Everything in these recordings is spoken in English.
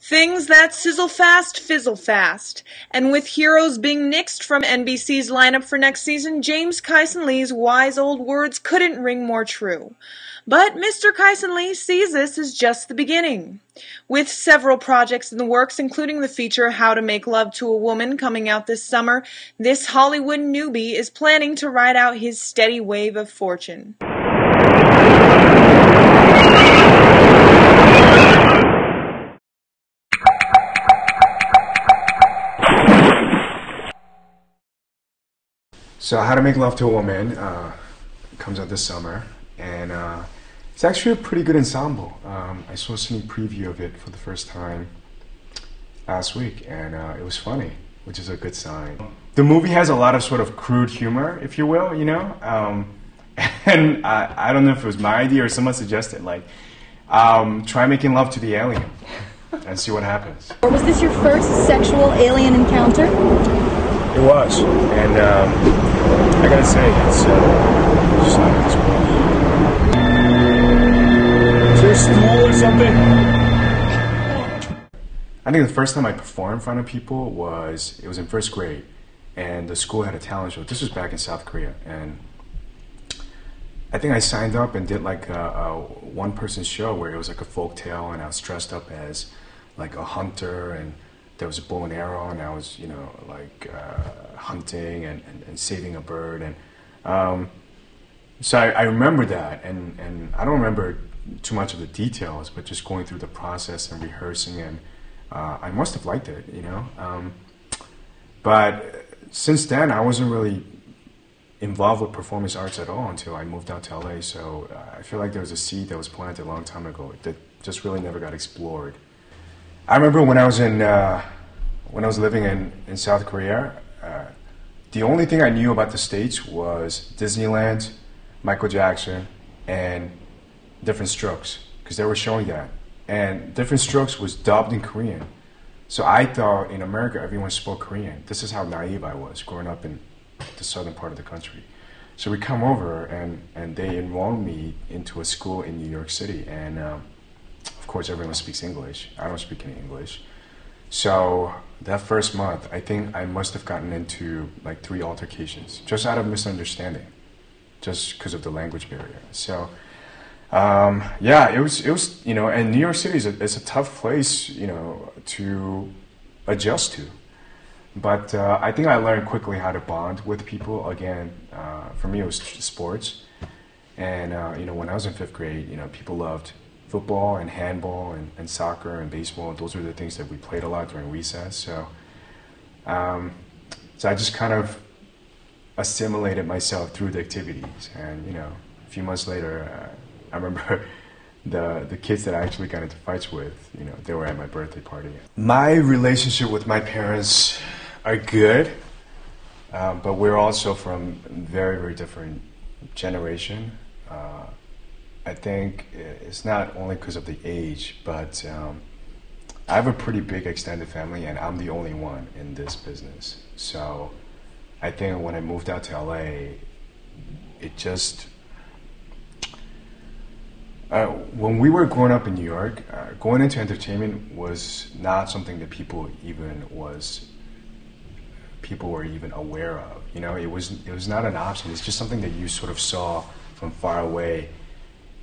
Things that sizzle fast, fizzle fast. And with Heroes being nixed from NBC's lineup for next season, James Kyson Lee's wise old words couldn't ring more true. But Mr. Kyson Lee sees this as just the beginning. With several projects in the works, including the feature How to Make Love to a Woman coming out this summer, this Hollywood newbie is planning to ride out his steady wave of fortune. So How to Make Love to a Woman comes out this summer, and it's actually a pretty good ensemble. I saw a sneak preview of it for the first time last week, and it was funny, which is a good sign. The movie has a lot of sort of crude humor, if you will, you know? And I don't know if it was my idea or someone suggested, like, try making love to the alien and see what happens. Was this your first sexual alien encounter? It was, and I gotta say, it's just not as well. Is there a stool or something? I think the first time I performed in front of people was in first grade, and the school had a talent show. This was back in South Korea, and I think I signed up and did like a one-person show where it was like a folk tale, and I was dressed up as like a hunter, and there was a bow and arrow, and I was, you know, like hunting and saving a bird, and so I remember that, and I don't remember too much of the details, but just going through the process and rehearsing, and I must have liked it, you know. But since then, I wasn't really involved with performance arts at all until I moved out to LA. So I feel like there was a seed that was planted a long time ago that just really never got explored. I remember when I was living in South Korea, the only thing I knew about the States was Disneyland, Michael Jackson, and Different Strokes, because they were showing that. And Different Strokes was dubbed in Korean. So I thought in America everyone spoke Korean. This is how naive I was growing up in the southern part of the country. So we come over and they enrolled me into a school in New York City, and of course, everyone speaks English. I don't speak any English. So that first month, I think I must have gotten into like 3 altercations, just out of misunderstanding, just because of the language barrier. So yeah, it was, you know, and New York City is a tough place, you know, to adjust to. But I think I learned quickly how to bond with people. Again, for me, it was sports. And, you know, when I was in 5th grade, you know, people loved football and handball and soccer and baseball. Those were the things that we played a lot during recess. So, so I just kind of assimilated myself through the activities. And, you know, a few months later, I remember the kids that I actually got into fights with, you know, they were at my birthday party. My relationship with my parents are good, but we're also from very, very different generation. I think it's not only because of the age, but I have a pretty big extended family, and I'm the only one in this business. So I think when I moved out to LA, it just... when we were growing up in New York, going into entertainment was not something that people were even aware of. You know, it was not an option. It's just something that you sort of saw from far away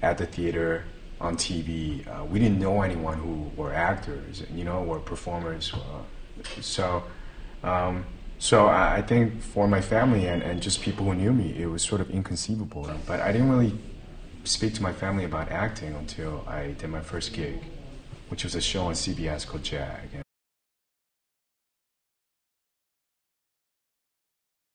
at the theater, on TV. We didn't know anyone who were actors, you know, or performers. So I think for my family and just people who knew me, it was sort of inconceivable. But I didn't really speak to my family about acting until I did my first gig, which was a show on CBS called Jag.